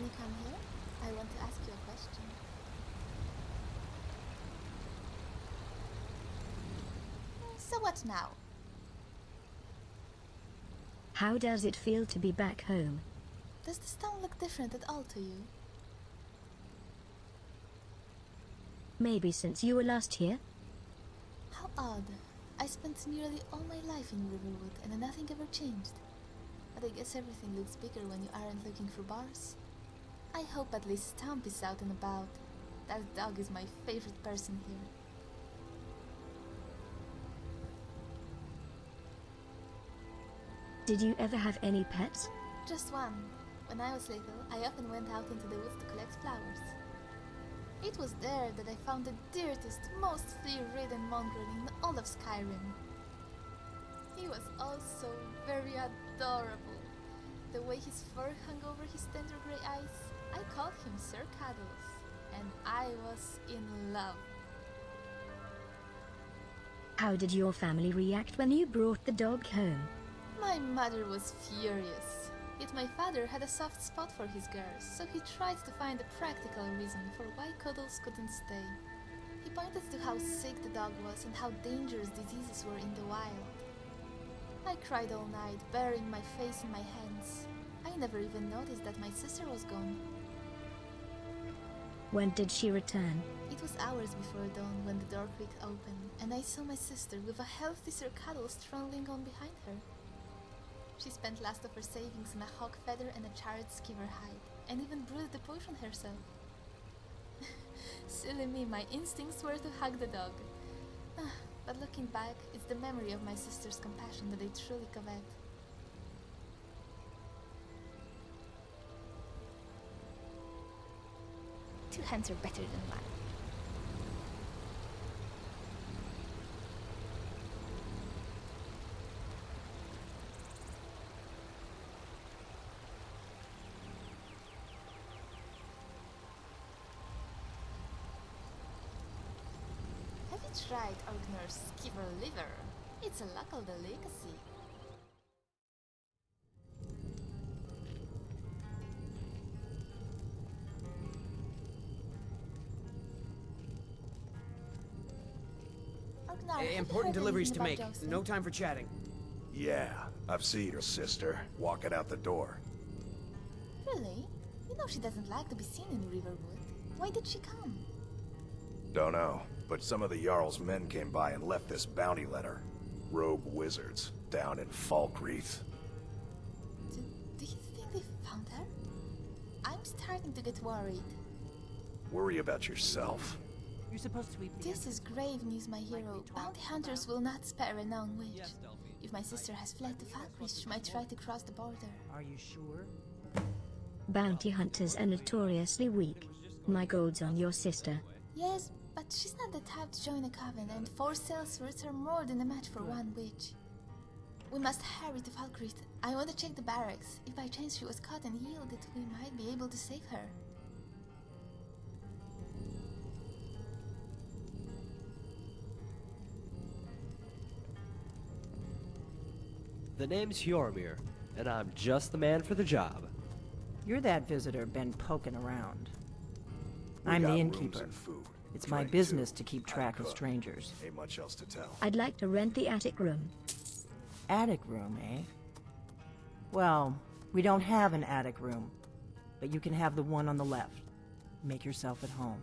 you come here? I want to ask you a question. So what now? How does it feel to be back home? Does this town look different at all to you? Maybe since you were last here? How odd. I spent nearly all my life in Riverwood and nothing ever changed. But I guess everything looks bigger when you aren't looking for bars. I hope at least Stomp is out and about. That dog is my favorite person here. Did you ever have any pets? Just one. When I was little, I often went out into the woods to collect flowers. It was there that I found the dirtiest, most flea-ridden mongrel in all of Skyrim. He was also very adorable. The way his fur hung over his tender grey eyes, I called him Sir Cuddles, and I was in love. How did your family react when you brought the dog home? My mother was furious. Yet my father had a soft spot for his girls, so he tried to find a practical reason for why Cuddles couldn't stay. He pointed to how sick the dog was and how dangerous diseases were in the wild. I cried all night, burying my face in my hands. I never even noticed that my sister was gone. When did she return? It was hours before dawn when the door creaked open, and I saw my sister with a healthy Sir Cuddles trundling on behind her. She spent last of her savings on a hawk feather and a charred skiver hide, and even brewed the potion herself. Silly me, my instincts were to hug the dog. But looking back, it's the memory of my sister's compassion that I truly covet. Two hands are better than one. Have you tried Orgner's skiver liver? It's a local delicacy. Important deliveries to make. No time for chatting. Yeah, I've seen your sister walking out the door. Really? You know she doesn't like to be seen in Riverwood. Why did she come? Don't know, but some of the Jarl's men came by and left this bounty letter. Rogue wizards down in Falkreath. Do you think they found her? I'm starting to get worried. Worry about yourself. You're supposed to sweep the This is grave news, my hero. Bounty hunters will not spare a known witch. If my sister has fled to Falkreath, she might try to cross the border. Are you sure? Bounty hunters are notoriously weak. My gold's on your sister. Yes, but she's not the type to join a coven, and 4 sellswords are more than a match for one witch. We must hurry to Falkreath. I want to check the barracks. If by chance she was caught and yielded, we might be able to save her. The name's Hjormir, and I'm just the man for the job. You're that visitor been poking around. We I'm got the rooms innkeeper. and food. It's my Drink, business too. to keep I track of cook. strangers. Ain't much else to tell. I'd like to rent the attic room. Attic room, eh? Well, we don't have an attic room, but you can have the one on the left. Make yourself at home.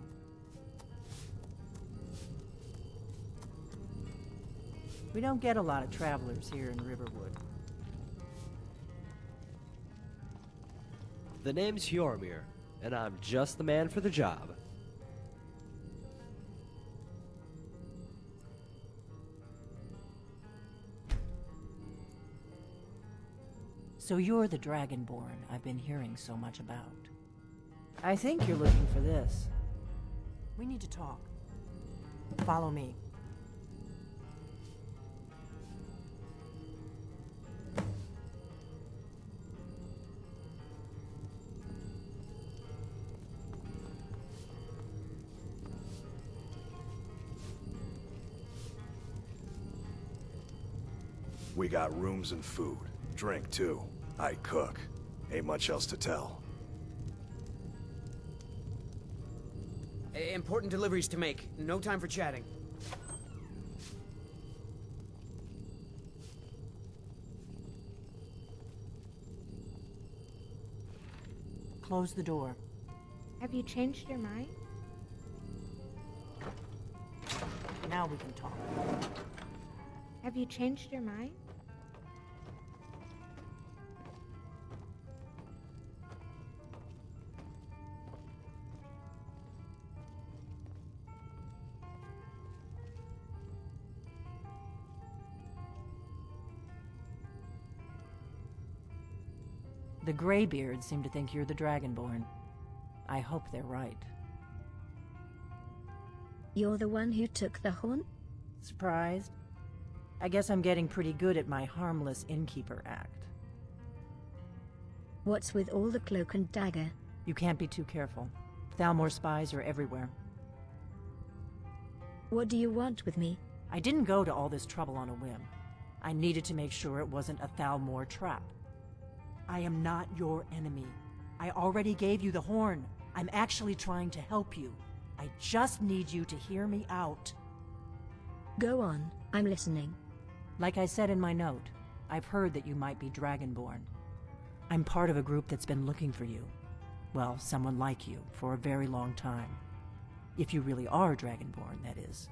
We don't get a lot of travelers here in Riverwood. The name's Hjormir, and I'm just the man for the job. So you're the Dragonborn I've been hearing so much about. I think you're looking for this. We need to talk. Follow me. We got rooms and food. Drink, too. I cook. Ain't much else to tell. Important deliveries to make. No time for chatting. Close the door. Have you changed your mind? Now we can talk. Have you changed your mind? The Greybeards seem to think you're the Dragonborn. I hope they're right. You're the one who took the horn? Surprised? I guess I'm getting pretty good at my harmless innkeeper act. What's with all the cloak and dagger? You can't be too careful. Thalmor spies are everywhere. What do you want with me? I didn't go to all this trouble on a whim. I needed to make sure it wasn't a Thalmor trap. I am not your enemy. I already gave you the horn. I'm actually trying to help you. I just need you to hear me out. Go on, I'm listening. Like I said in my note, I've heard that you might be Dragonborn. I'm part of a group that's been looking for you. Well, someone like you, for a very long time. If you really are Dragonborn, that is.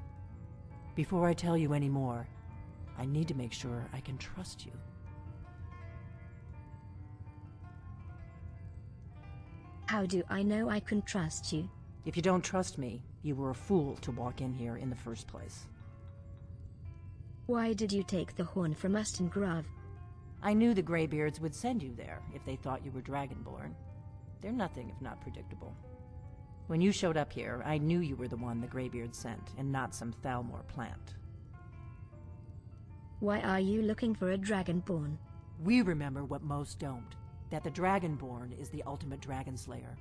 Before I tell you any more, I need to make sure I can trust you. How do I know I can trust you? If you don't trust me, you were a fool to walk in here in the first place. Why did you take the horn from Ustengrav? I knew the Greybeards would send you there if they thought you were Dragonborn. They're nothing if not predictable. When you showed up here, I knew you were the one the Greybeards sent, and not some Thalmor plant. Why are you looking for a Dragonborn? We remember what most don't, that the Dragonborn is the ultimate dragon slayer.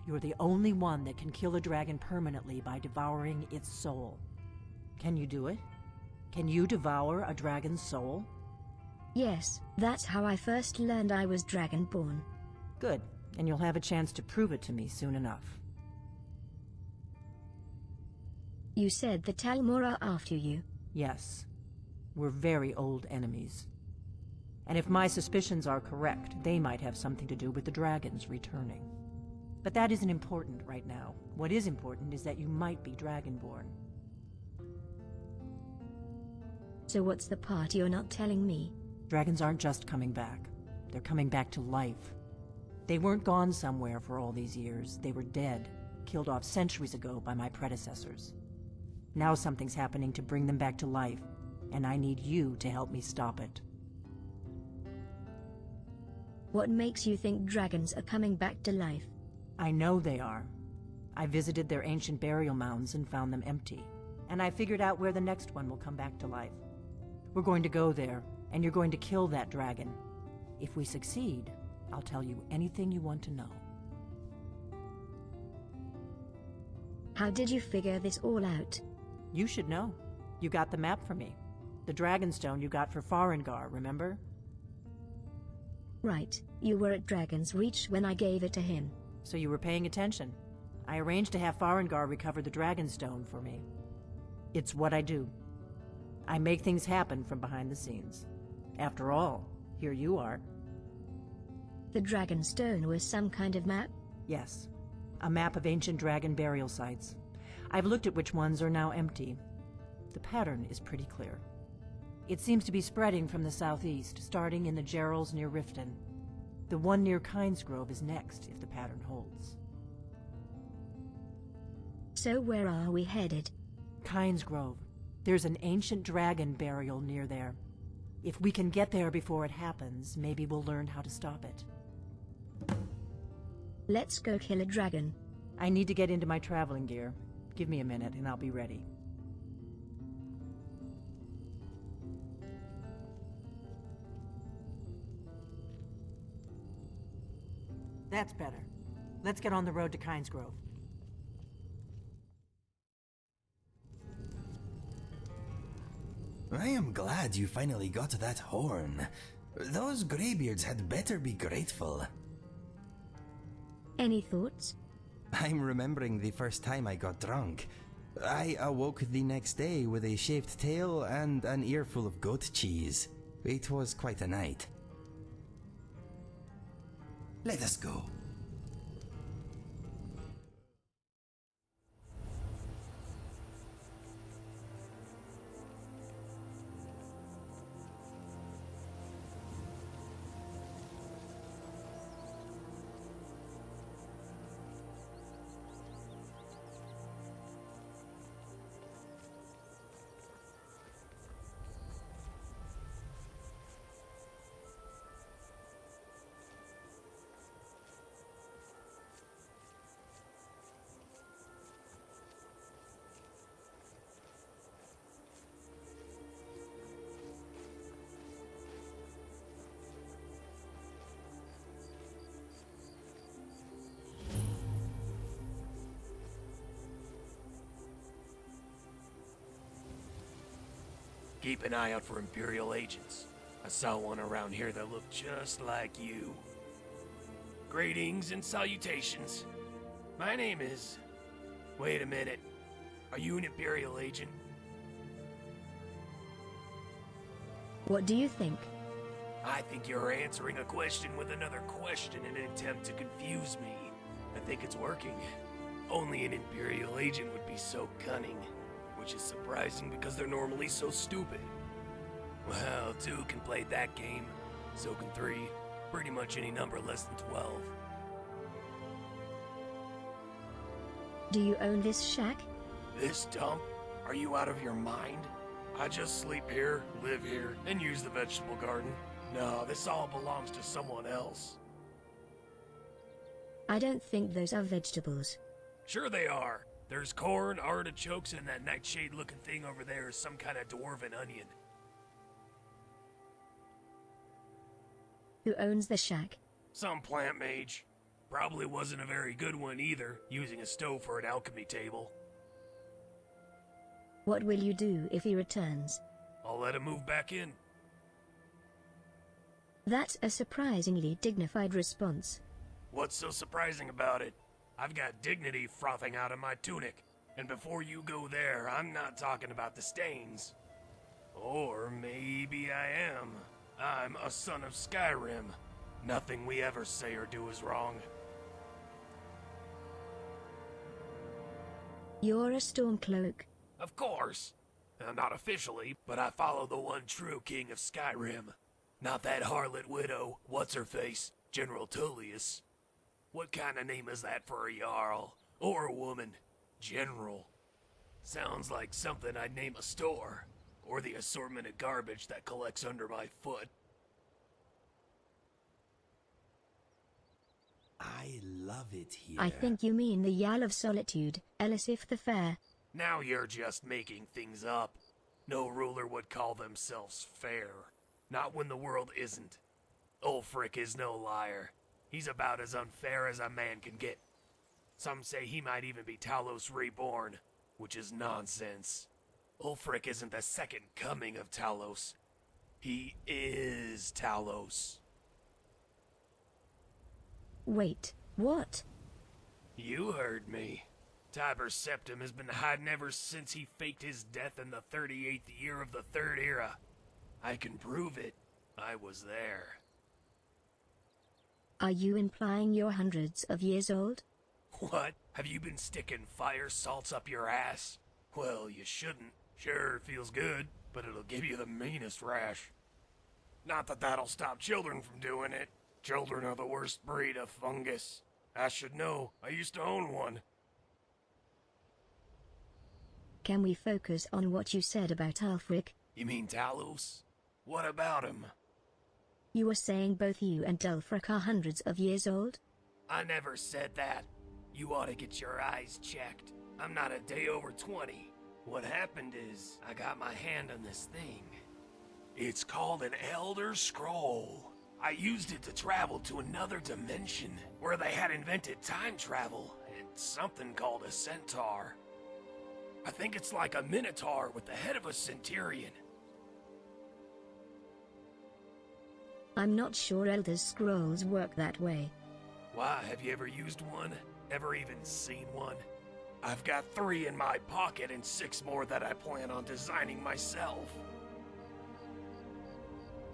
You're the only one that can kill a dragon permanently by devouring its soul. Can you do it? Can you devour a dragon's soul? Yes, that's how I first learned I was Dragonborn. Good, and you'll have a chance to prove it to me soon enough. You said the Talmor are after you. Yes. We're very old enemies. And if my suspicions are correct, they might have something to do with the dragons returning. But that isn't important right now. What is important is that you might be Dragonborn. So what's the part you're not telling me? Dragons aren't just coming back. They're coming back to life. They weren't gone somewhere for all these years. They were dead, killed off centuries ago by my predecessors. Now something's happening to bring them back to life, and I need you to help me stop it. What makes you think dragons are coming back to life? I know they are. I visited their ancient burial mounds and found them empty. And I figured out where the next one will come back to life. We're going to go there, and you're going to kill that dragon. If we succeed, I'll tell you anything you want to know. How did you figure this all out? You should know. You got the map for me. The Dragonstone you got for Farengar, remember? Right, you were at Dragon's Reach when I gave it to him. So you were paying attention. I arranged to have Farengar recover the Dragonstone for me. It's what I do. I make things happen from behind the scenes. After all, here you are. The Dragonstone was some kind of map? Yes. A map of ancient dragon burial sites. I've looked at which ones are now empty. The pattern is pretty clear. It seems to be spreading from the southeast, starting in the Gerals near Riften. The one near Kynesgrove is next, if the pattern holds. So where are we headed? Kynesgrove. There's an ancient dragon burial near there. If we can get there before it happens, maybe we'll learn how to stop it. Let's go kill a dragon. I need to get into my traveling gear. Give me a minute and I'll be ready. That's better. Let's get on the road to Kynesgrove. I am glad you finally got that horn. Those Greybeards had better be grateful. Any thoughts? I'm remembering the first time I got drunk. I awoke the next day with a shaved tail and an earful of goat cheese. It was quite a night. Let us go. Keep an eye out for Imperial agents. I saw one around here that looked just like you. Greetings and salutations. My name is... Wait a minute. Are you an Imperial agent? What do you think? I think you're answering a question with another question in an attempt to confuse me. I think it's working. Only an Imperial agent would be so cunning. Which is surprising because they're normally so stupid. Well, 2 can play that game. So can 3. Pretty much any number less than 12. Do you own this shack? This dump? Are you out of your mind? I just sleep here, live here, and use the vegetable garden. No, this all belongs to someone else. I don't think those are vegetables. Sure they are. There's corn, artichokes, and that nightshade-looking thing over there is some kind of dwarven onion. Who owns the shack? Some plant mage. Probably wasn't a very good one either, using a stove for an alchemy table. What will you do if he returns? I'll let him move back in. That's a surprisingly dignified response. What's so surprising about it? I've got dignity frothing out of my tunic. And before you go there, I'm not talking about the stains. Or maybe I am. I'm a son of Skyrim. Nothing we ever say or do is wrong. You're a Stormcloak. Of course. Not officially, but I follow the one true king of Skyrim. Not that harlot widow, what's-her-face, General Tullius. What kind of name is that for a Jarl? Or a woman? General. Sounds like something I'd name a store. Or the assortment of garbage that collects under my foot. I love it here. I think you mean the Jarl of Solitude, Elisif the Fair. Now you're just making things up. No ruler would call themselves fair. Not when the world isn't. Ulfric is no liar. He's about as unfair as a man can get. Some say he might even be Talos reborn, which is nonsense. Ulfric isn't the second coming of Talos. He is Talos. Wait, what? You heard me. Tiber Septim has been hiding ever since he faked his death in the 38th year of the Third Era. I can prove it. I was there. Are you implying you're hundreds of years old? What? Have you been sticking fire salts up your ass? Well, you shouldn't. Sure, it feels good, but it'll give you the meanest rash. Not that that'll stop children from doing it. Children are the worst breed of fungus. I should know. I used to own one. Can we focus on what you said about Ulfric? You mean Talos? What about him? You were saying both you and Ulfric are hundreds of years old? I never said that. You ought to get your eyes checked. I'm not a day over 20. What happened is, I got my hand on this thing. It's called an Elder Scroll. I used it to travel to another dimension, where they had invented time travel, and something called a centaur. I think it's like a minotaur with the head of a centurion. I'm not sure Elder Scrolls work that way. Why, have you ever used one? Ever even seen one? I've got 3 in my pocket and 6 more that I plan on designing myself.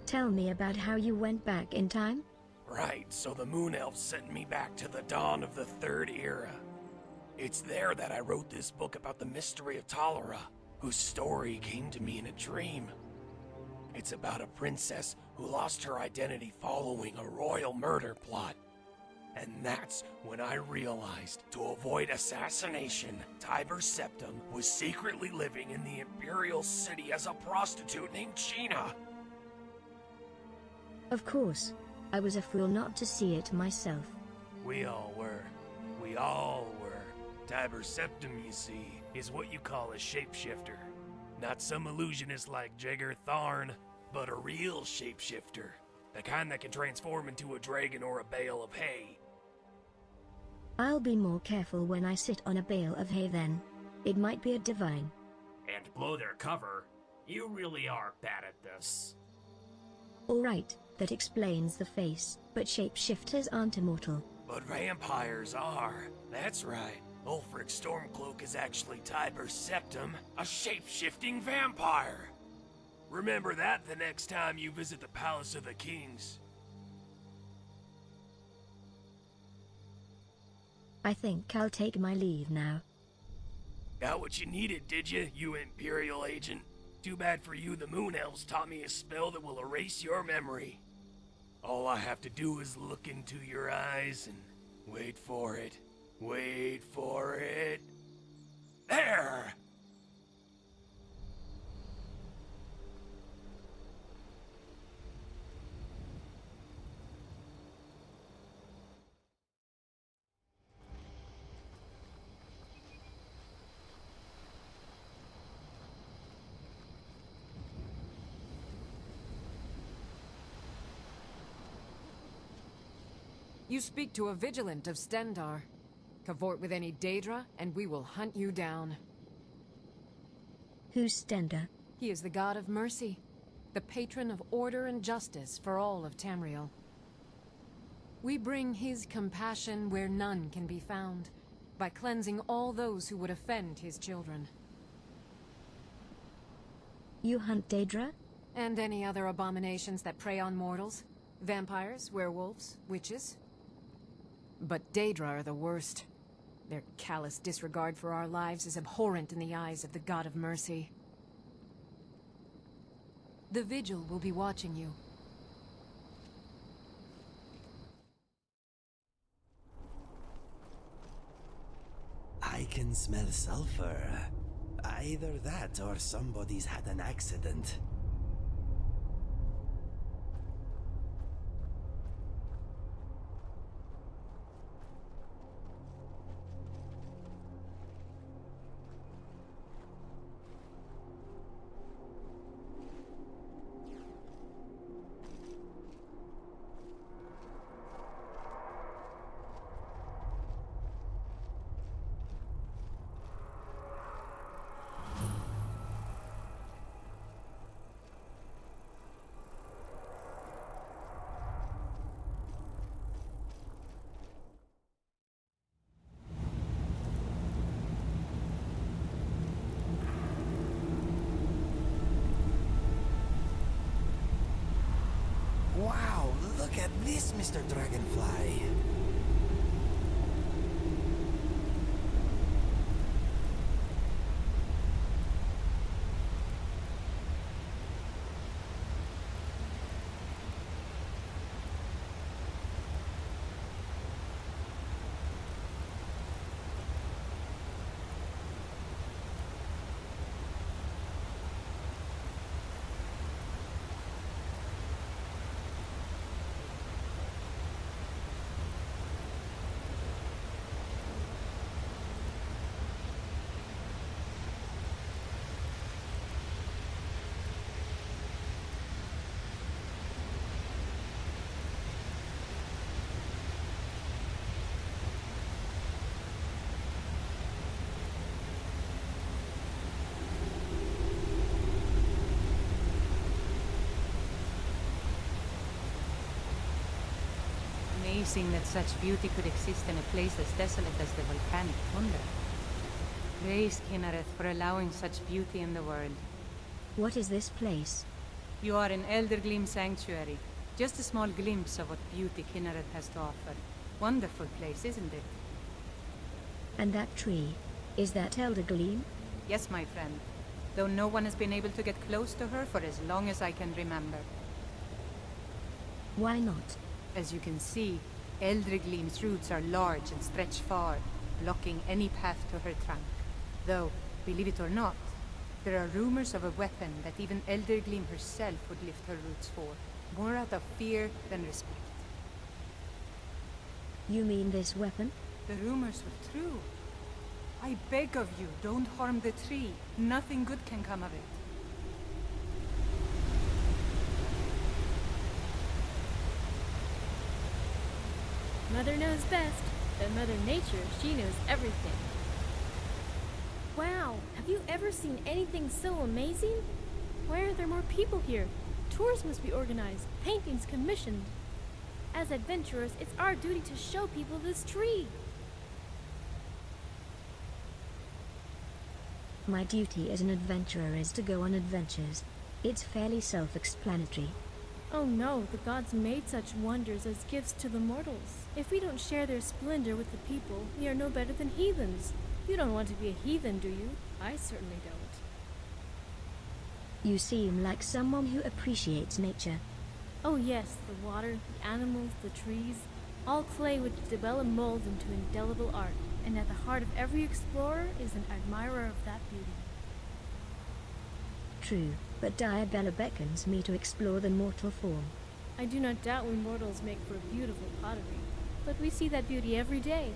Tell me about how you went back in time? Right, so the Moon Elves sent me back to the dawn of the Third Era. It's there that I wrote this book about the mystery of Talara, whose story came to me in a dream. It's about a princess who lost her identity following a royal murder plot. And that's when I realized, to avoid assassination, Tiber Septim was secretly living in the Imperial City as a prostitute named Gina. Of course. I was a fool not to see it myself. We all were. We all were. Tiber Septim, you see, is what you call a shapeshifter. Not some illusionist like Jagger Tharn, but a real shapeshifter. The kind that can transform into a dragon or a bale of hay. I'll be more careful when I sit on a bale of hay then. It might be a divine. And blow their cover. You really are bad at this. Alright, that explains the face, but shapeshifters aren't immortal. But vampires are. That's right. Ulfric Stormcloak is actually Tiber Septim, a shape-shifting vampire. Remember that the next time you visit the Palace of the Kings. I think I'll take my leave now. Got what you needed, did you, you Imperial agent? Too bad for you, the Moon Elves taught me a spell that will erase your memory. All I have to do is look into your eyes and wait for it. Wait for it. There! You speak to a vigilant of Stendar. Cavort with any Daedra, and we will hunt you down. Who's Stender? He is the god of mercy, the patron of order and justice for all of Tamriel. We bring his compassion where none can be found, by cleansing all those who would offend his children. You hunt Daedra? And any other abominations that prey on mortals. Vampires, werewolves, witches. But Daedra are the worst. Their callous disregard for our lives is abhorrent in the eyes of the God of Mercy. The Vigil will be watching you. I can smell sulfur. Either that or somebody's had an accident. Wow, look at this, Mr. Dragonfly. amazing that such beauty could exist in a place as desolate as the volcanic tundra. Praise Kinnereth for allowing such beauty in the world. What is this place? You are in Eldergleam Sanctuary. Just a small glimpse of what beauty Kinnereth has to offer. Wonderful place, isn't it? And that tree, is that Eldergleam? Yes, my friend. Though no one has been able to get close to her for as long as I can remember. Why not? As you can see, Eldergleam's roots are large and stretch far, blocking any path to her trunk. Though, believe it or not, there are rumors of a weapon that even Eldergleam herself would lift her roots for, more out of fear than respect. You mean this weapon? The rumors were true. I beg of you, don't harm the tree. Nothing good can come of it. Mother knows best, but Mother Nature, she knows everything. Wow, have you ever seen anything so amazing? Why aren't there more people here? Tours must be organized, paintings commissioned. As adventurers, it's our duty to show people this tree. My duty as an adventurer is to go on adventures. It's fairly self-explanatory. Oh no, the gods made such wonders as gifts to the mortals. If we don't share their splendor with the people, we are no better than heathens. You don't want to be a heathen, do you? I certainly don't. You seem like someone who appreciates nature. Oh yes, the water, the animals, the trees, all clay which Dibella molds into indelible art, and at the heart of every explorer is an admirer of that beauty. True, but Diabella beckons me to explore the mortal form. I do not doubt we mortals make for beautiful pottery, but we see that beauty every day.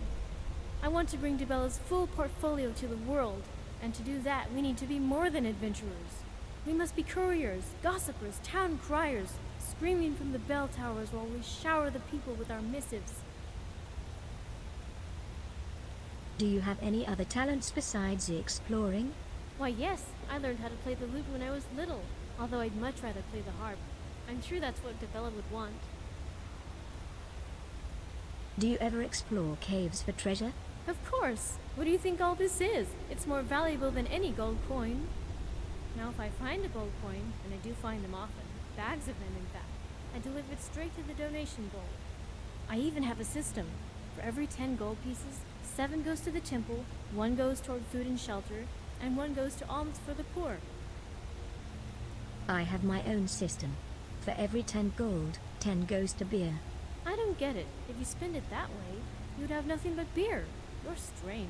I want to bring Dibella's full portfolio to the world, and to do that we need to be more than adventurers. We must be couriers, gossipers, town criers, screaming from the bell towers while we shower the people with our missives. Do you have any other talents besides the exploring? Why yes, I learned how to play the lute when I was little, although I'd much rather play the harp. I'm sure that's what Dibella would want. Do you ever explore caves for treasure? Of course! What do you think all this is? It's more valuable than any gold coin. Now if I find a gold coin, and I do find them often, bags of them in fact, I deliver it straight to the donation bowl. I even have a system. For every 10 gold pieces, 7 goes to the temple, 1 goes toward food and shelter, and 1 goes to alms for the poor. I have my own system. For every 10 gold, 10 goes to beer. I don't get it. If you spend it that way, you'd have nothing but beer. You're strange.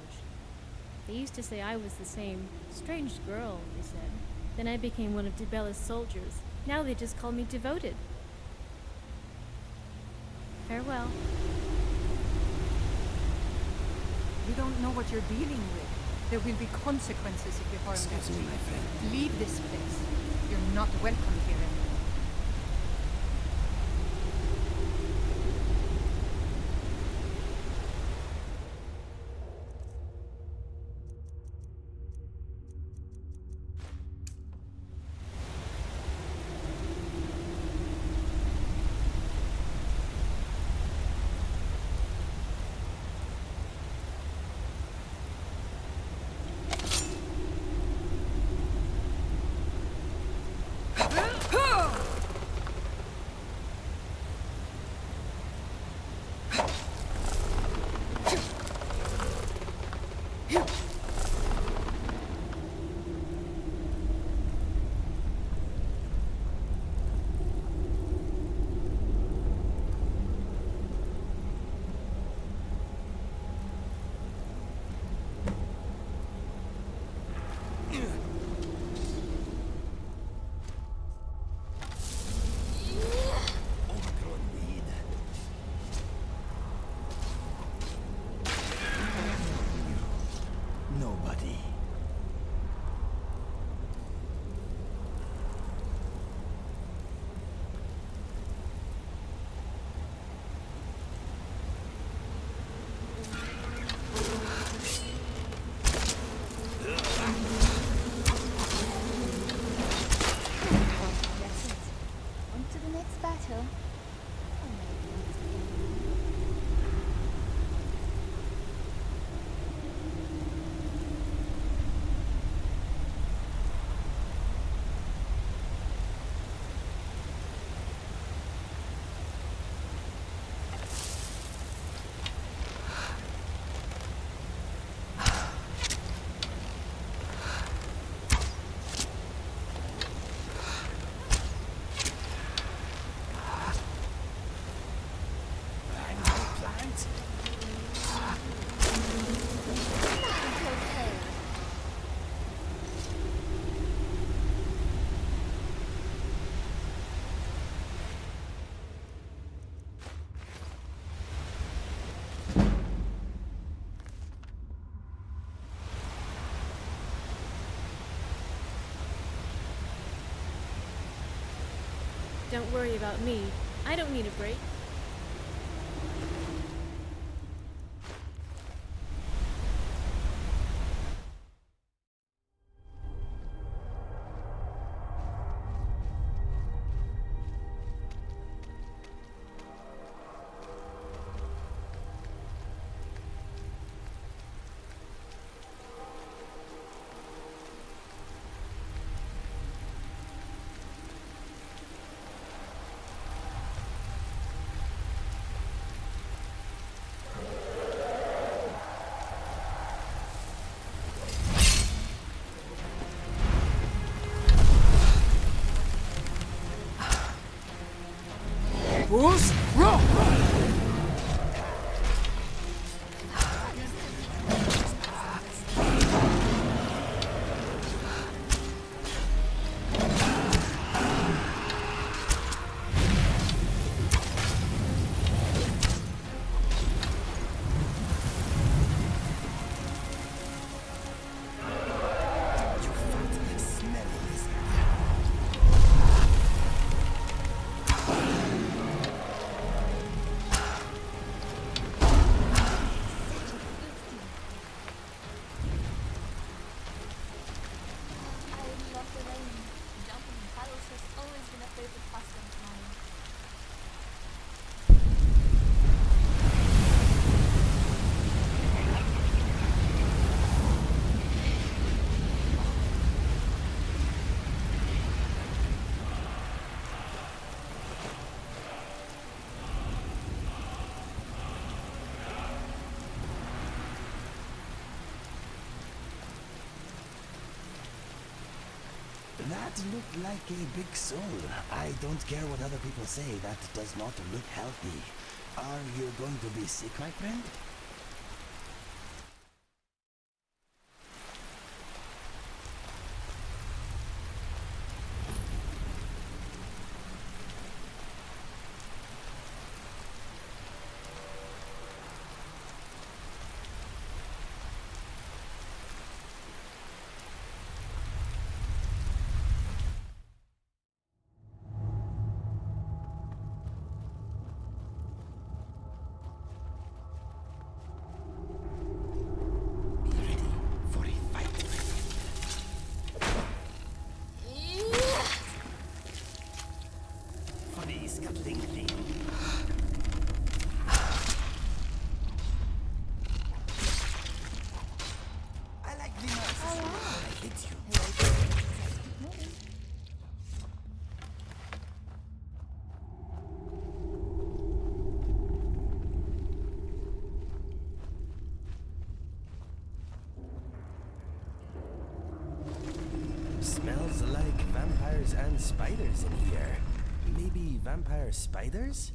They used to say I was the same strange girl, they said. Then I became one of Dibella's soldiers. Now they just call me devoted. Farewell. You don't know what you're dealing with. There will be consequences if you harm that tree. my friend. Leave this place. You're not welcome here anymore. don't worry about me. I don't need a break. Bruce, roll! That looked like a big soul. I don't care what other people say, that does not look healthy. Are you going to be sick, my friend? Smells like vampires and spiders in here. Maybe vampire spiders?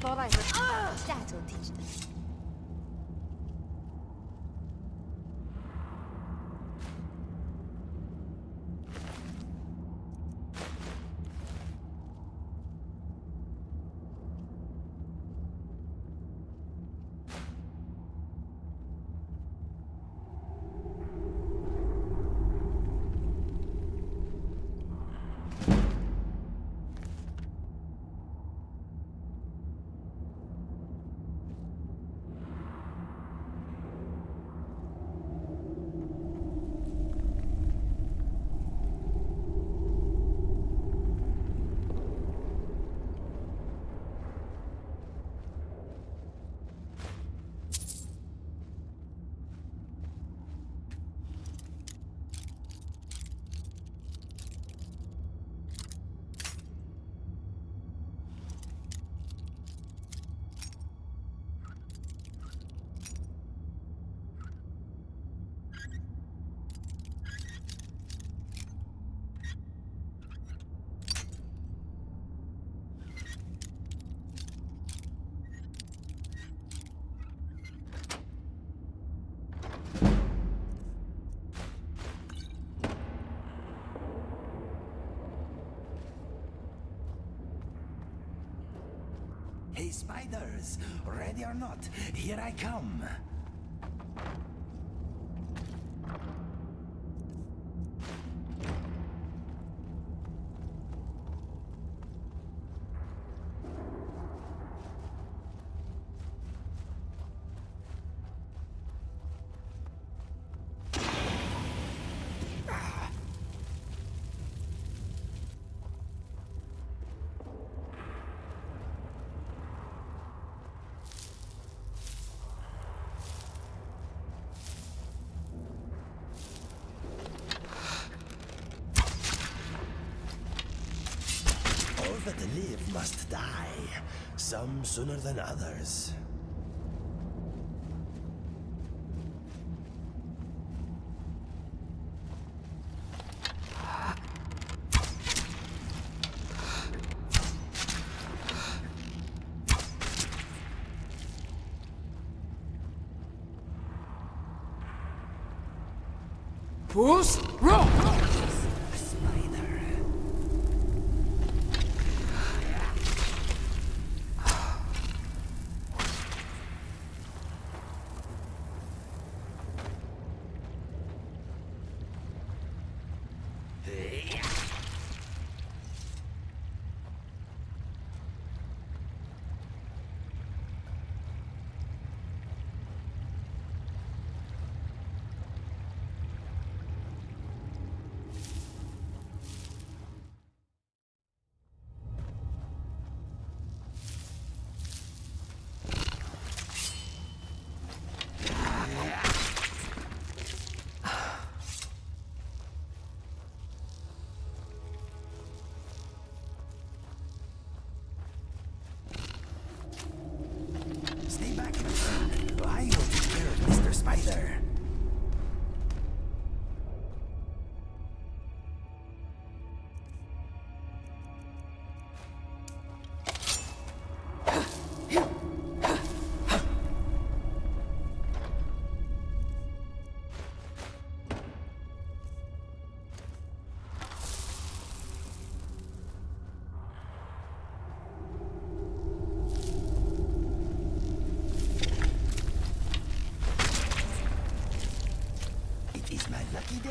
Thought I heard. That'll teach them. Hey, spiders! Ready or not, here I come! All that live must die, some sooner than others. Puss, roll! Stay back, my friend. I will take care of Mr. Spider. It's my lucky day.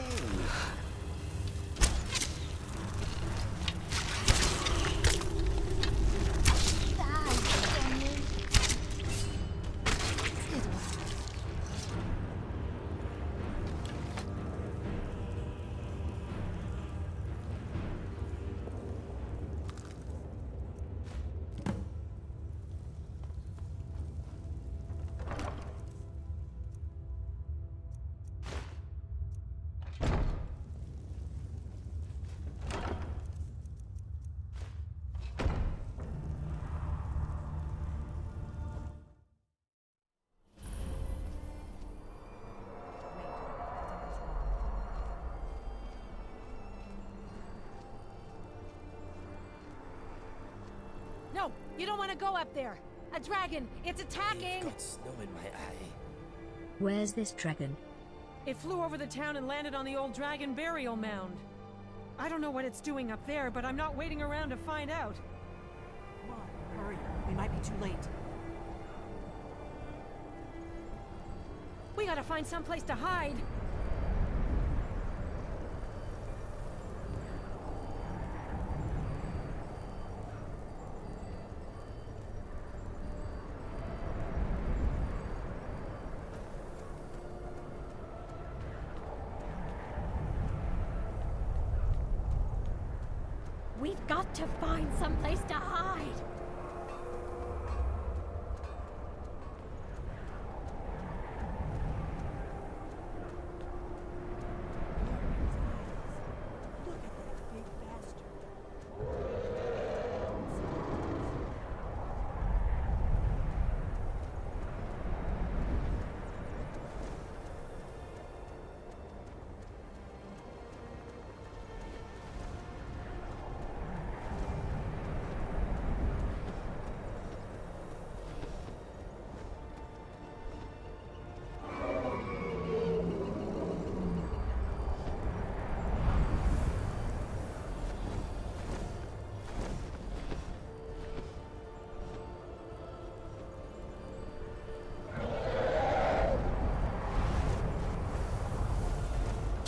No, you don't want to go up there. A dragon, it's attacking. I've got snow in my eye. Where's this dragon? It flew over the town and landed on the old dragon burial mound. I don't know what it's doing up there, but I'm not waiting around to find out. Come on, hurry. We might be too late. We gotta find someplace to hide. We've got to find someplace to hide.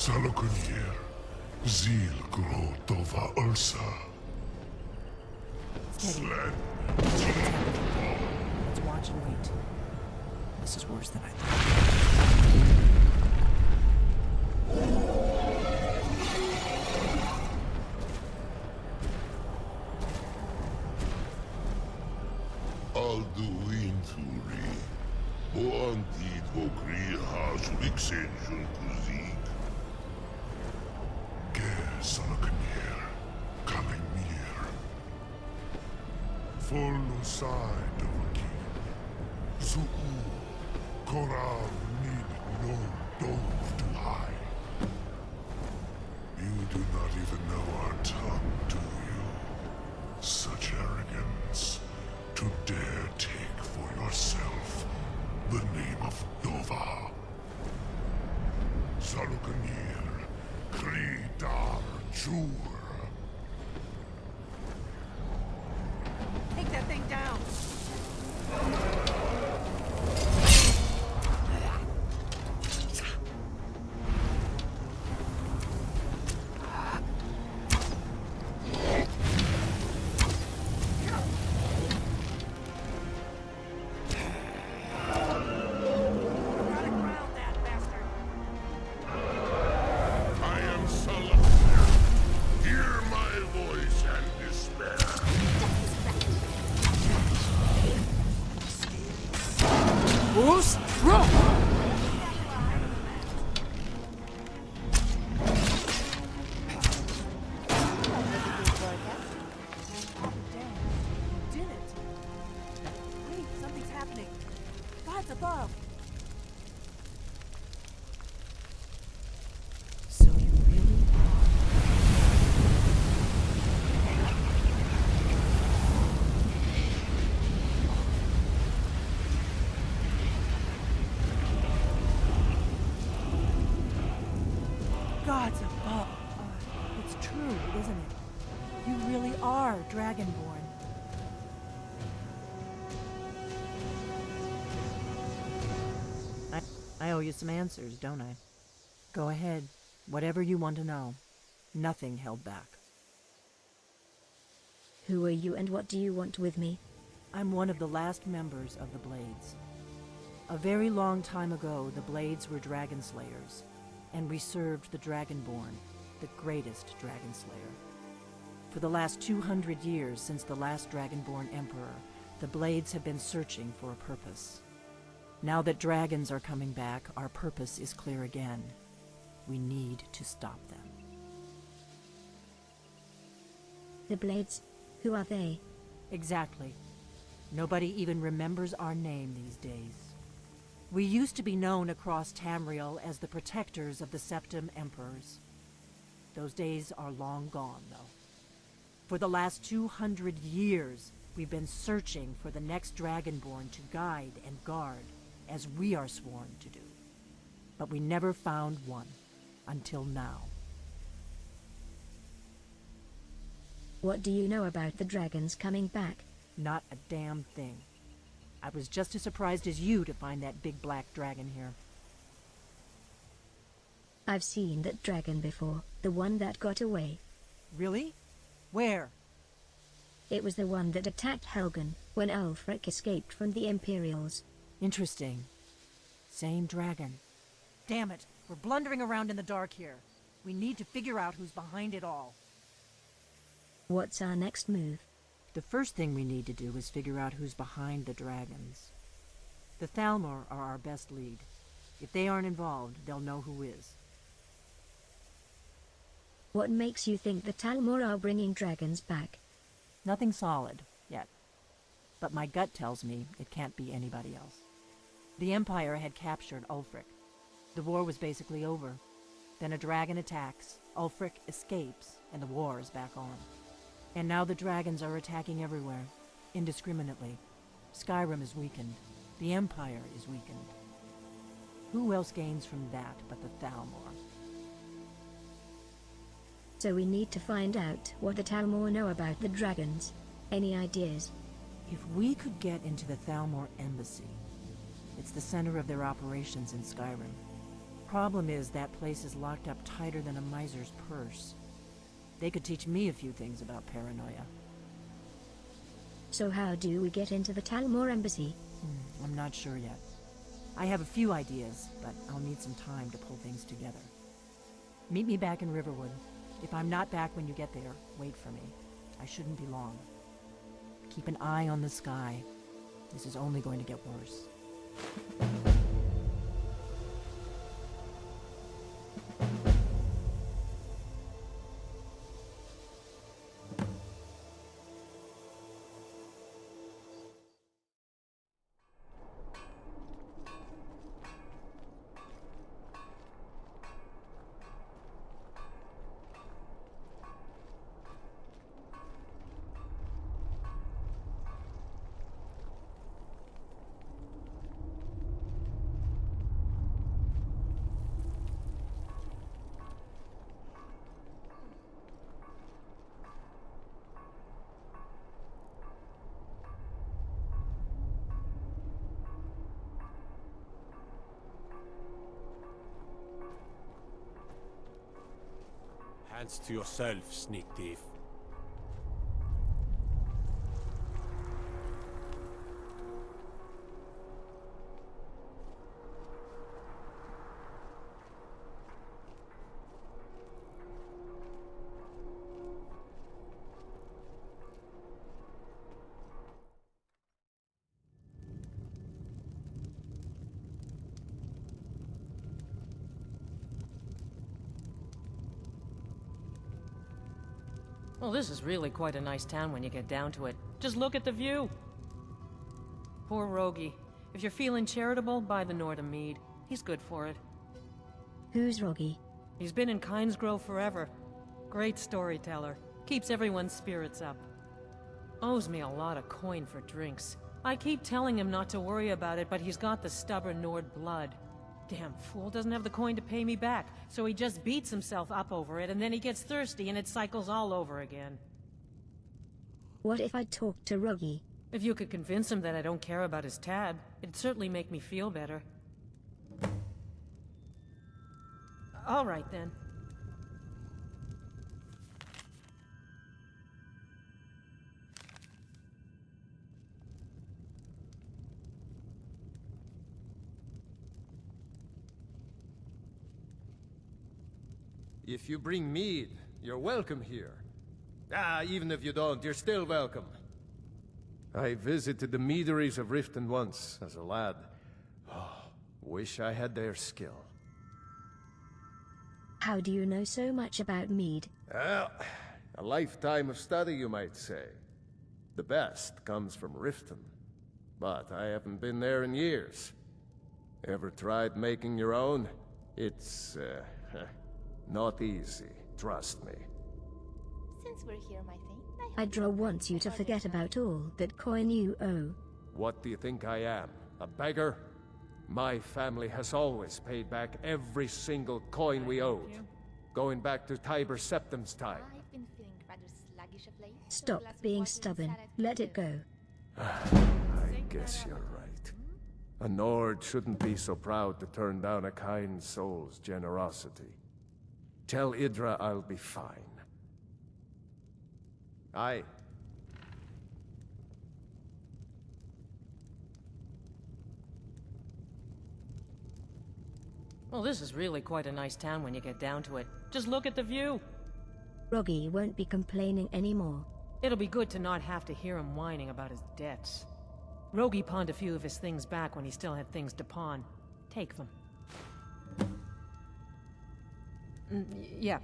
Salokunier, Zil Grotova Ursa. Steady. Let's watch and wait. This is worse than I thought. Alduinturi, Boandid Vogri Hazuliksenjun Kuzik. Ger Salokunier, coming near. Folusai Dovaki. Zuu, Korav need no dove to hide. You do not even know our tongue, do you? Such arrogance. To dare take for yourself the name of Dova. Salukanir, Kridar Jur. Take that thing down! Gods above. It's true, isn't it? You really are Dragonborn. I owe you some answers, don't I? Go ahead. Whatever you want to know. Nothing held back. Who are you and what do you want with me? I'm one of the last members of the Blades. A very long time ago, the Blades were dragon slayers, and we served the Dragonborn, the greatest dragon slayer. For the last 200 years since the last Dragonborn Emperor, the Blades have been searching for a purpose. Now that dragons are coming back, our purpose is clear again. We need to stop them. The Blades? Who are they? Exactly. Nobody even remembers our name these days. We used to be known across Tamriel as the protectors of the Septim Emperors. Those days are long gone, though. For the last 200 years, we've been searching for the next Dragonborn to guide and guard, as we are sworn to do. But we never found one, until now. What do you know about the dragons coming back? Not a damn thing. I was just as surprised as you to find that big black dragon here. I've seen that dragon before, the one that got away. Really? Where? It was the one that attacked Helgen when Ulfric escaped from the Imperials. Interesting. Same dragon. Damn it, we're blundering around in the dark here. We need to figure out who's behind it all. What's our next move? The first thing we need to do is figure out who's behind the dragons. The Thalmor are our best lead. If they aren't involved, they'll know who is. What makes you think the Thalmor are bringing dragons back? Nothing solid, yet. But my gut tells me it can't be anybody else. The Empire had captured Ulfric. The war was basically over. Then a dragon attacks, Ulfric escapes, and the war is back on. And now the dragons are attacking everywhere, indiscriminately. Skyrim is weakened. The Empire is weakened. Who else gains from that but the Thalmor? So we need to find out what the Thalmor know about the dragons. Any ideas? If we could get into the Thalmor embassy, it's the center of their operations in Skyrim. problem is that place is locked up tighter than a miser's purse. They could teach me a few things about paranoia. So how do we get into the Talmor embassy? I'm not sure yet. I have a few ideas, but I'll need some time to pull things together. Meet me back in Riverwood. If I'm not back when you get there, wait for me. I shouldn't be long. Keep an eye on the sky. This is only going to get worse. Hands to yourself, sneak thief. Well, this is really quite a nice town when you get down to it. Just look at the view. Poor Rogie. If you're feeling charitable, buy the Nord mead. He's good for it. Who's Rogie? He's been in Kynes Grove forever. Great storyteller. Keeps everyone's spirits up. Owes me a lot of coin for drinks. I keep telling him not to worry about it, but he's got the stubborn Nord blood. Damn fool doesn't have the coin to pay me back, so he just beats himself up over it, and then he gets thirsty and it cycles all over again. What if I talk to Rogie? If you could convince him that I don't care about his tab, it'd certainly make me feel better. All right, then. If you bring mead, you're welcome here. Even if you don't, you're still welcome. I visited the meaderies of Riften once, as a lad. Wish I had their skill. How do you know so much about mead? Well, a lifetime of study, you might say. The best comes from Riften, but I haven't been there in years. Ever tried making your own? It's, not easy, trust me. Since we're here, my thing, Hydra wants you to forget about all that coin you owe. What do you think I am? A beggar? My family has always paid back every single coin we owed. Going back to Tiber Septim's time. I've been feeling rather sluggish of late. Stop being stubborn. Let it go. I guess you're right. A Nord shouldn't be so proud to turn down a kind soul's generosity. Tell Idra I'll be fine. Aye. Well, this is really quite a nice town when you get down to it. Just look at the view. Rogie won't be complaining anymore. It'll be good to not have to hear him whining about his debts. Rogie pawned a few of his things back when he still had things to pawn. Take them. Yeah,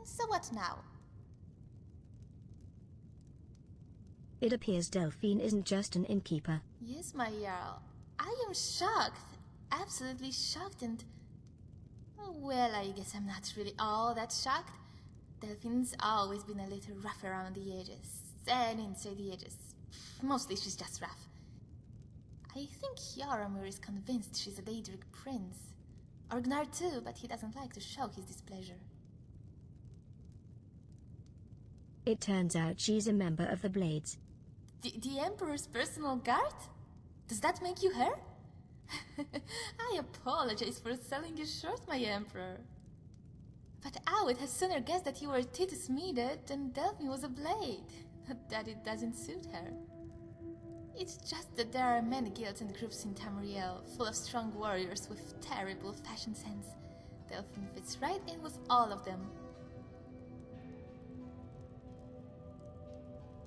So what now? It appears Delphine isn't just an innkeeper. Yes, my Jarl. I am shocked. Absolutely shocked and... Well, I guess I'm not really all that shocked. Delphine's always been a little rough around the edges. And inside the edges. Mostly she's just rough. I think Yaramir is convinced she's a Daedric prince. Orgnar too, but he doesn't like to show his displeasure. It turns out she's a member of the Blades. The Emperor's personal guard? Does that make you her? I apologize for selling you short, my Emperor. But I would have sooner guessed that you were Titus Meaded than Delphine was a blade. Not that it doesn't suit her. It's just that there are many guilds and groups in Tamriel, full of strong warriors with terrible fashion sense. Delphine fits right in with all of them.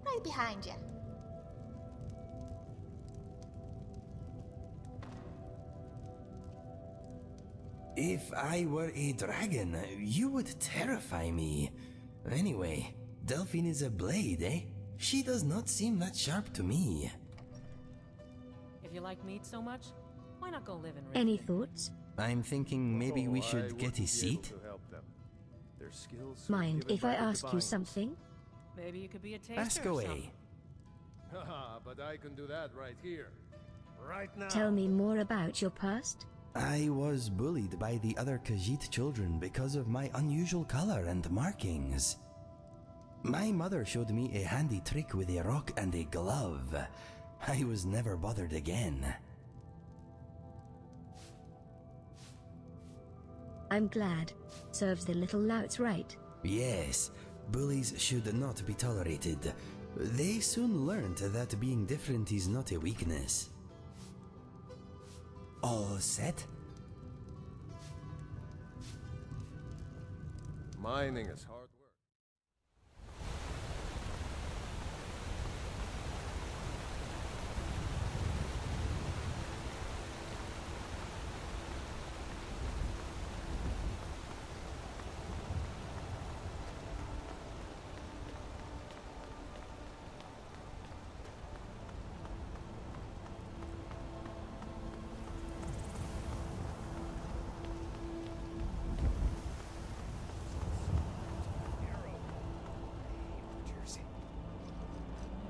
Right behind you. If I were a dragon, you would terrify me. Anyway, Delphine is a blade, eh? She does not seem that sharp to me. If you like meat so much, why not go live in Any Riften? thoughts? I'm thinking maybe we should get a seat. Mind if I ask you something? Maybe you could be a taster Ask or away. something. Haha, but I can do that right here. Right now. Tell me more about your past? I was bullied by the other Khajiit children because of my unusual color and markings. My mother showed me a handy trick with a rock and a glove. I was never bothered again. I'm glad. Serves the little louts right. Yes, bullies should not be tolerated. They soon learned that being different is not a weakness. All set? Mining is hard work.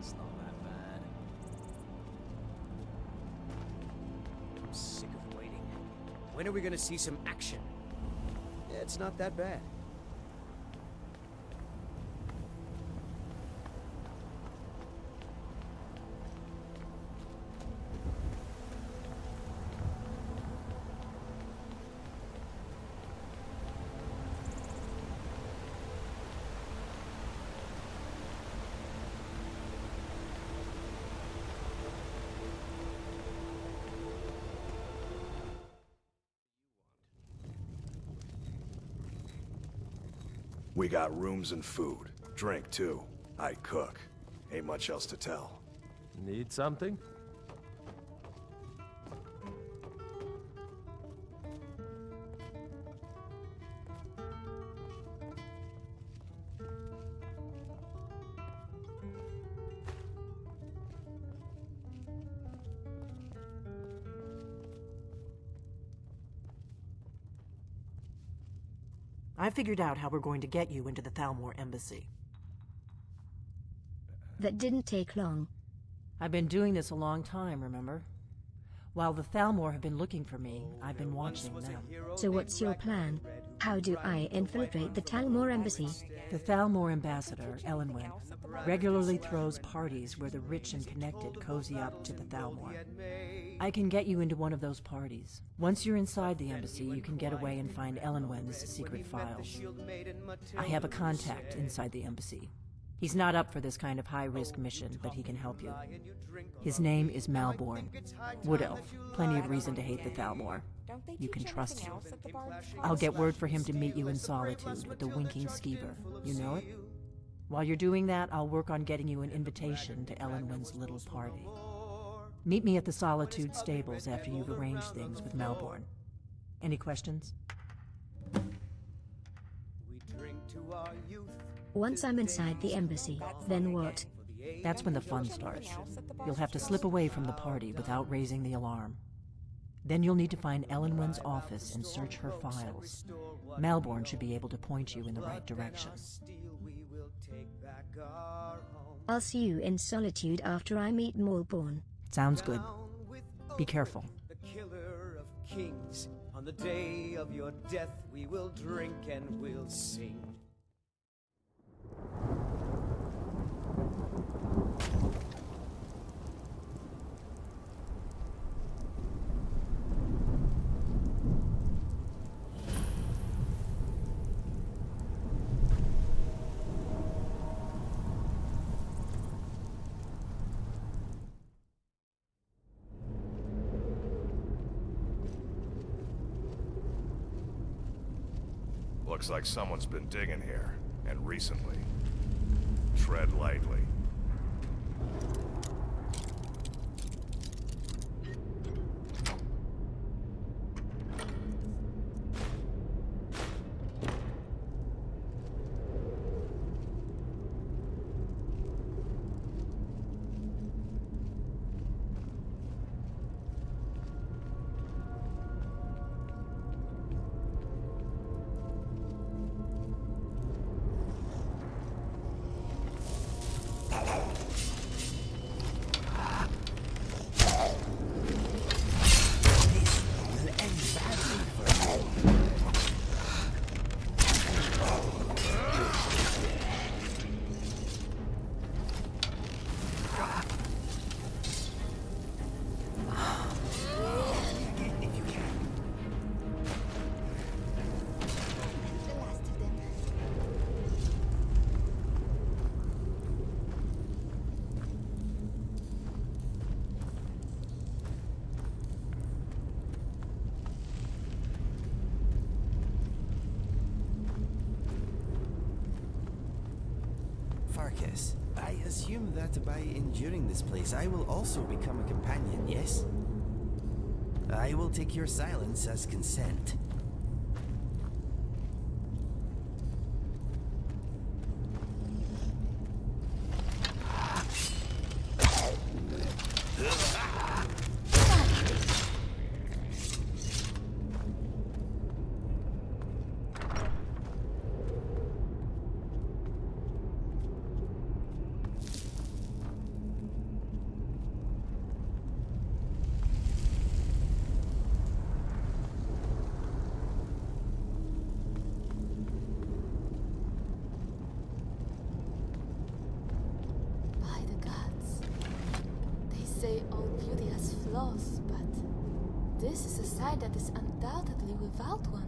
It's not that bad. I'm sick of waiting. When are we gonna see some action? Yeah, it's not that bad. We got rooms and food. Drink, too. I cook. Ain't much else to tell. Need something? I figured out how we're going to get you into the Thalmor embassy. That didn't take long. I've been doing this a long time, remember? While the Thalmor have been looking for me, I've been watching them. So what's your plan? How do I infiltrate the Thalmor embassy? The Thalmor ambassador, Elenwen, regularly throws parties where the rich and connected cozy up to the Thalmor. I can get you into one of those parties. Once you're inside the embassy, you can get away and find Elenwen's secret files. I have a contact inside the embassy. He's not up for this kind of high-risk mission, but he can help you. His name is Malborn. Wood Elf. Plenty of reason to hate the Thalmor. You can trust him. I'll get word for him to meet you in Solitude with the Winking Skeever. You know it? While you're doing that, I'll work on getting you an invitation to Elenwen's little party. Meet me at the Solitude stables after you've arranged things with Malborn. Any questions? Once I'm inside the embassy, then what? That's when the fun starts. You'll have to slip away from the party without raising the alarm. Then you'll need to find Elenwen's office and search her files. Malborn should be able to point you in the right direction. I'll see you in Solitude after I meet Malborn. Sounds good. Be careful. The killer of kings. On the day of your death, we will drink and we'll sing. Looks like someone's been digging here, and recently. Tread lightly. Farkas, I assume that by enduring this place, I will also become a companion, yes? I will take your silence as consent. Say all beauty has flaws, but this is a side that is undoubtedly without one.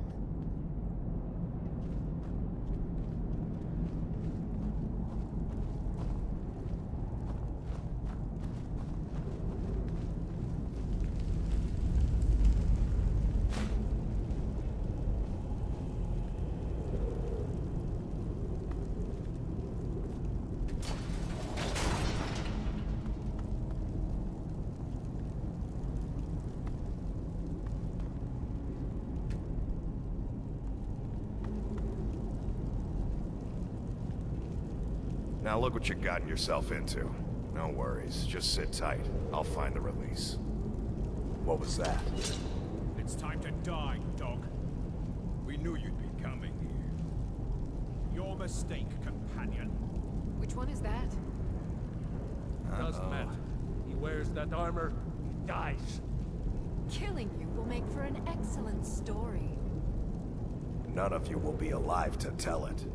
Now look what you've gotten yourself into. No worries, just sit tight. I'll find the release. What was that? It's time to die, dog. We knew you'd be coming here. Your mistake, companion. Which one is that? Doesn't matter. He wears that armor, he dies. Killing you will make for an excellent story. None of you will be alive to tell it.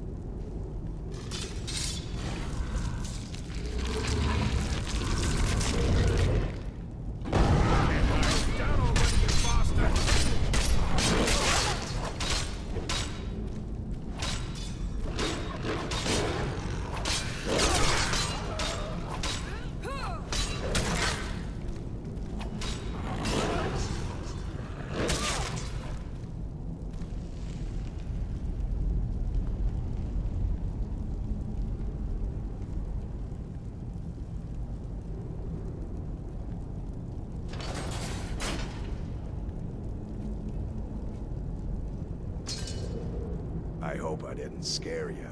I hope I didn't scare you.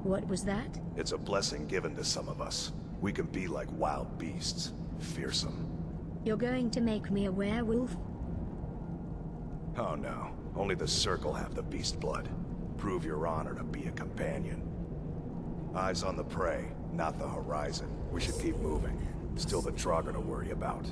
What was that? It's a blessing given to some of us. We can be like wild beasts. Fearsome. You're going to make me a werewolf? Oh no. Only the Circle have the beast blood. Prove your honor to be a companion. Eyes on the prey, not the horizon. We should keep moving. Still the Draugr to worry about.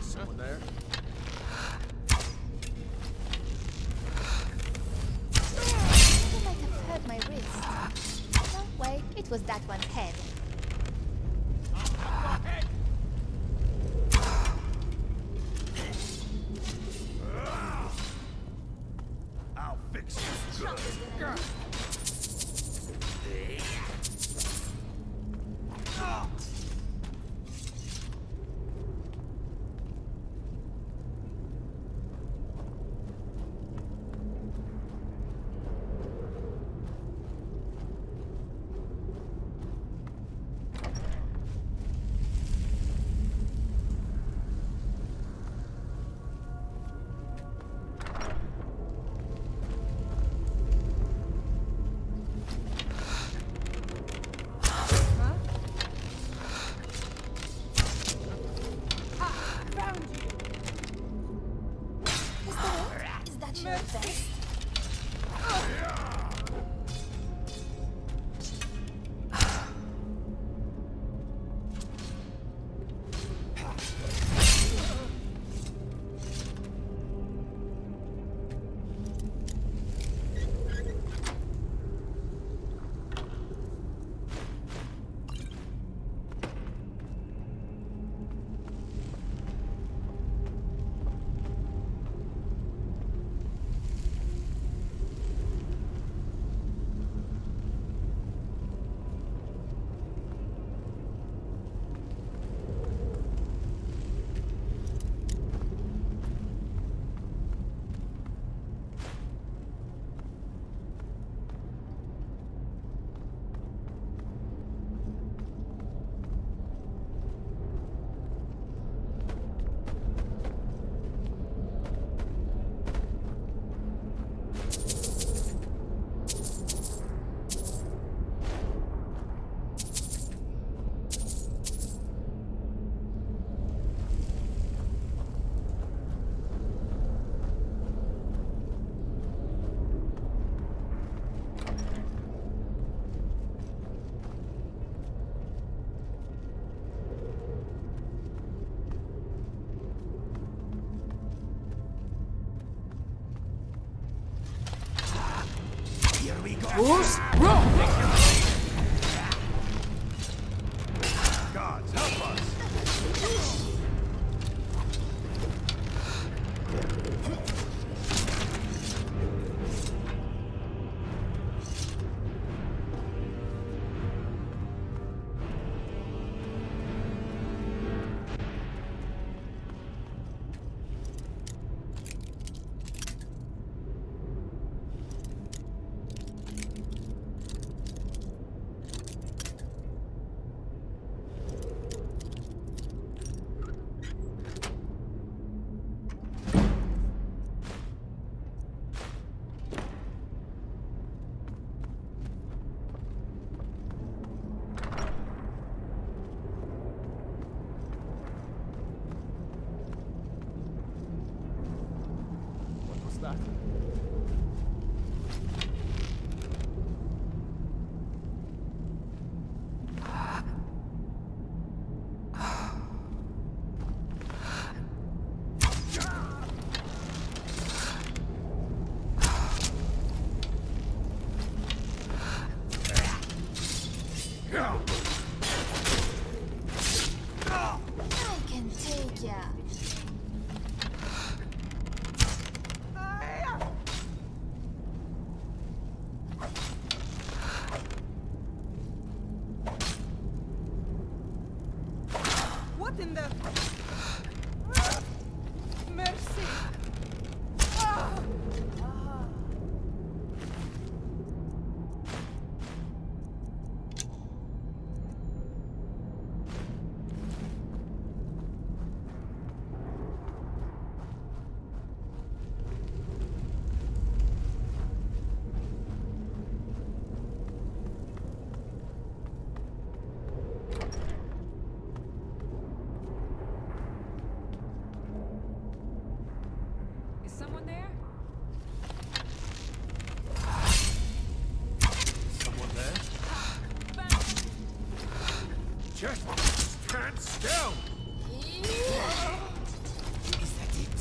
Someone there? was that one's head. I'll fix you good. Is that your best? Here we go. Who's wrong? Gods, help us! What was that? I can take ya. What in the... Mercy! Is someone there? Someone there? Just stand still! Is that it?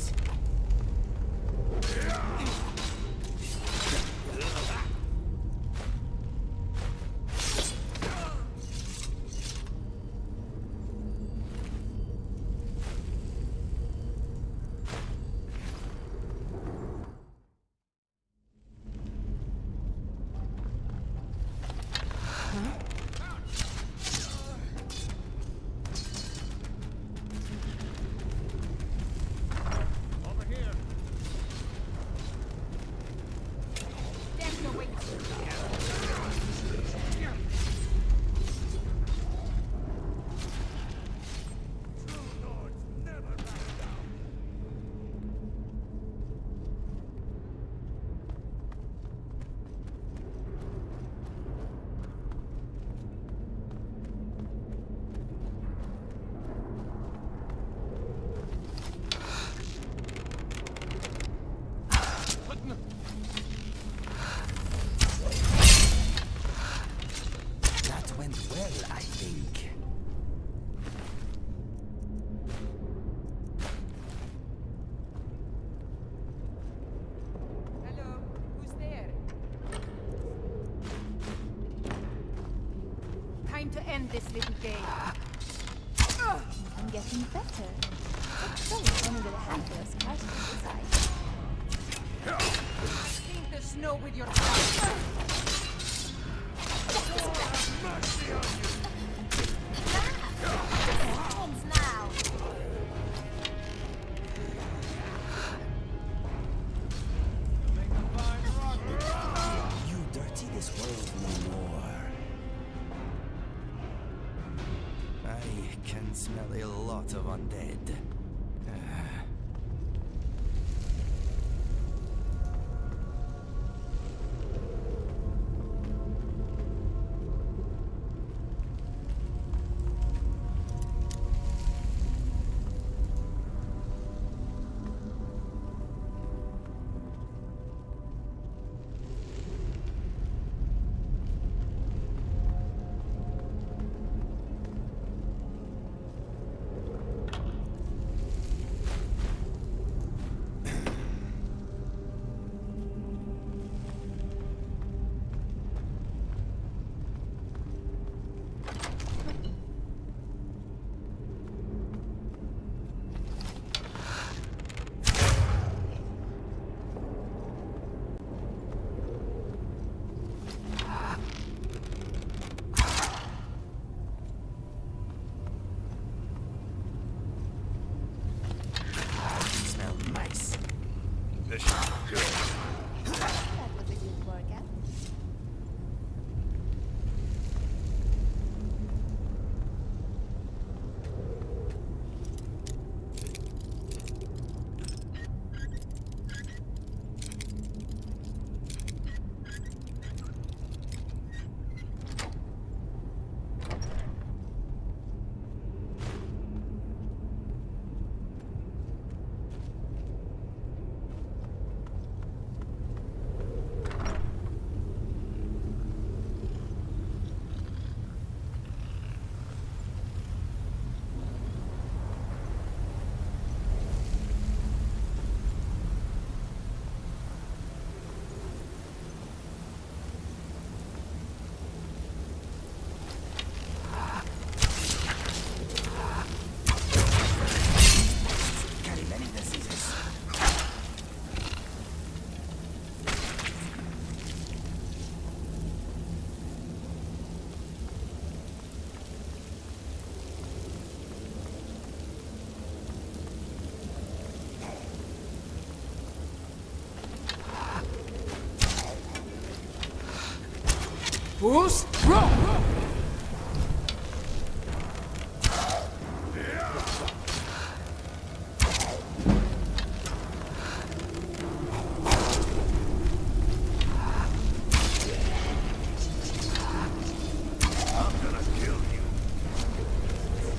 game. I'm getting better. But so it's only with a handful of scars on the side. Clean the snow with your hands. Mercy on you! Hands now! You dirty this world no more. I can smell a lot of undead. This should be good. That was a good workout. Boost, roll!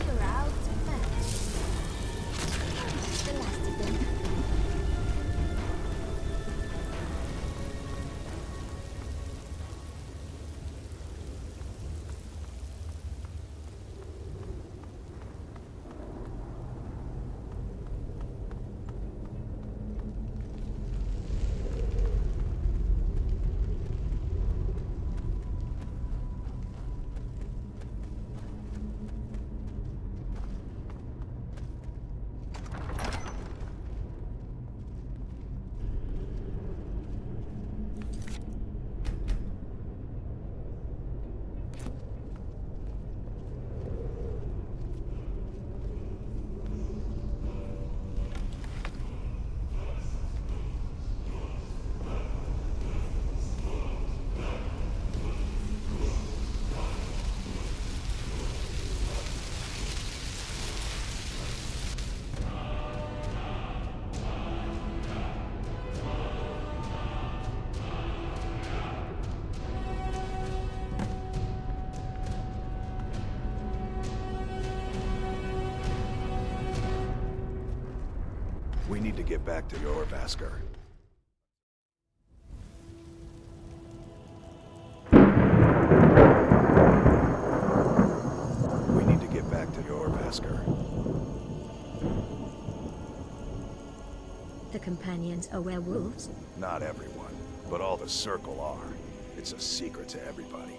You're out, man. The last of them. We need to get back to Jorvaskr. We need to get back to Jorvaskr. The companions are werewolves? Not everyone, but all the Circle are. It's a secret to everybody.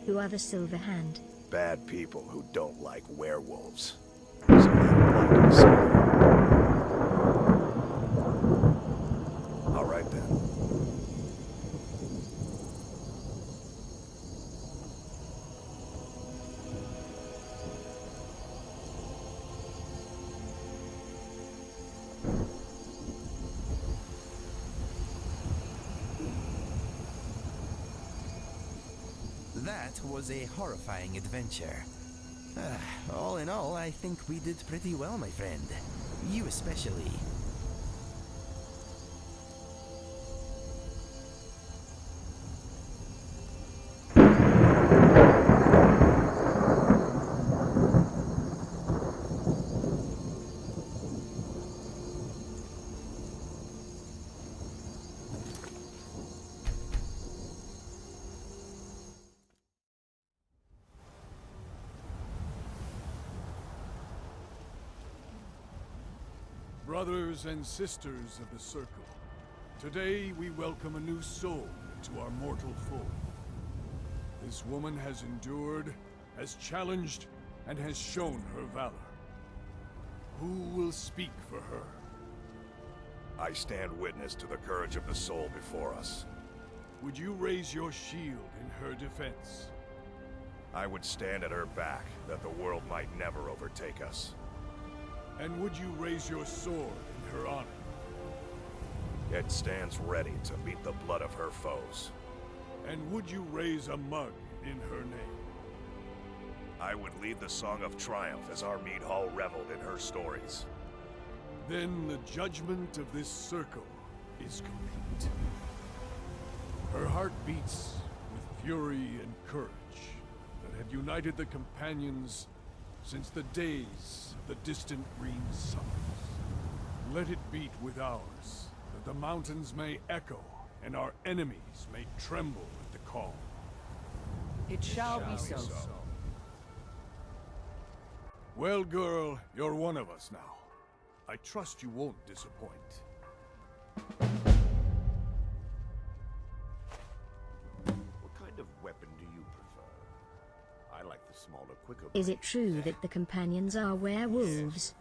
Who are the Silver Hand? Bad people who don't like werewolves. So they don't like us. All right then. That was a horrifying adventure. All in all, I think we did pretty well, my friend. You especially. Brothers and sisters of the Circle, today we welcome a new soul into our mortal fold. This woman has endured, has challenged, and has shown her valor. Who will speak for her? I stand witness to the courage of the soul before us. Would you raise your shield in her defense? I would stand at her back, that the world might never overtake us. And would you raise your sword in her honor? It stands ready to meet the blood of her foes. And would you raise a mug in her name? I would lead the song of triumph as our mead hall reveled in her stories. Then the judgment of this circle is complete. Her heart beats with fury and courage that have united the companions since the days of the distant green summers. Let it beat with ours, that the mountains may echo and our enemies may tremble at the call. It shall be so. Well, girl, you're one of us now. I trust you won't disappoint. What kind of weapon do you prefer? I like the smaller, quicker. Is it true that the companions are werewolves?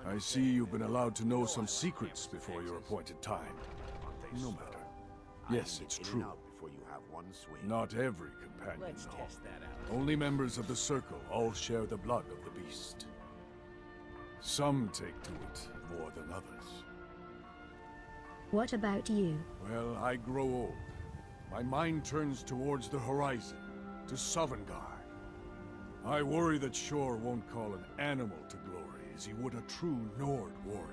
I see you've been allowed to know some secrets before your appointed time. No matter. Yes, it's true. Not every companion, no. Only members of the Circle all share the blood of the beast. Some take to it more than others. What about you? Well, I grow old. My mind turns towards the horizon, to Sovngarde. I worry that Shor won't call an animal to glory as he would a true Nord warrior.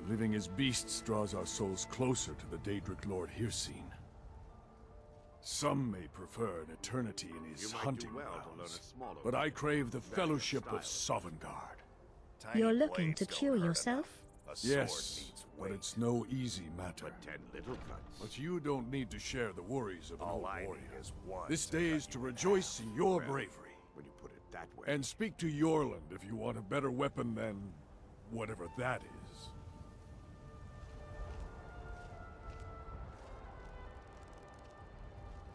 Living as beasts draws our souls closer to the Daedric Lord Hircine. Some may prefer an eternity in his hunting grounds, but I crave the fellowship of Sovngarde. You're looking to cure yourself? Yes, but it's no easy matter. But you don't need to share the worries of an old warrior. This day is to rejoice in your bravery. And speak to Yorland if you want a better weapon than whatever that is.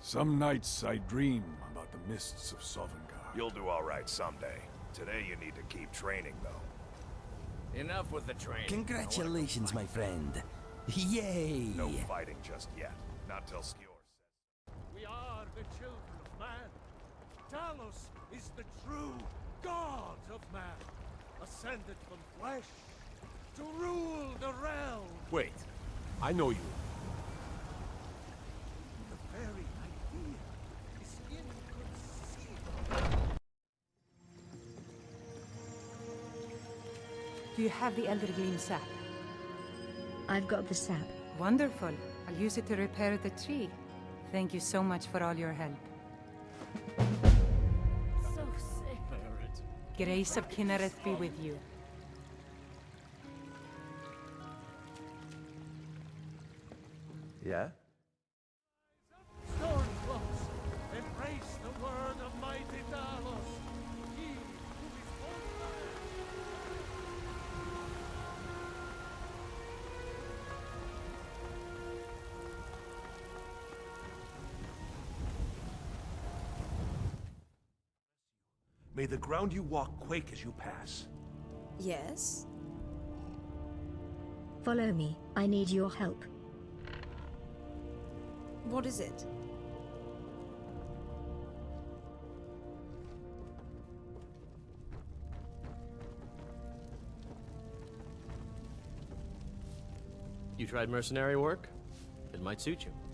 Some nights I dream about the mists of Sovngarde. You'll do all right someday. Today you need to keep training, though. Enough with the training. Congratulations, my friend. Yay! No fighting just yet. Not till Skjor says. We are the children of man. Talos is the true god of man, ascended from flesh to rule the realm. Wait, I know you. The very idea is inconceivable. Do you have the Elder Gleam sap? I've got the sap. Wonderful. I'll use it to repair the tree. Thank you so much for all your help. So sick. Grace of Kinnereth be with you. Yeah? Stormcloaks, embrace the word of mighty Talos. He who is holy. May the ground you walk quake as you pass. Yes? Follow me, I need your help. What is it? You tried mercenary work? It might suit you.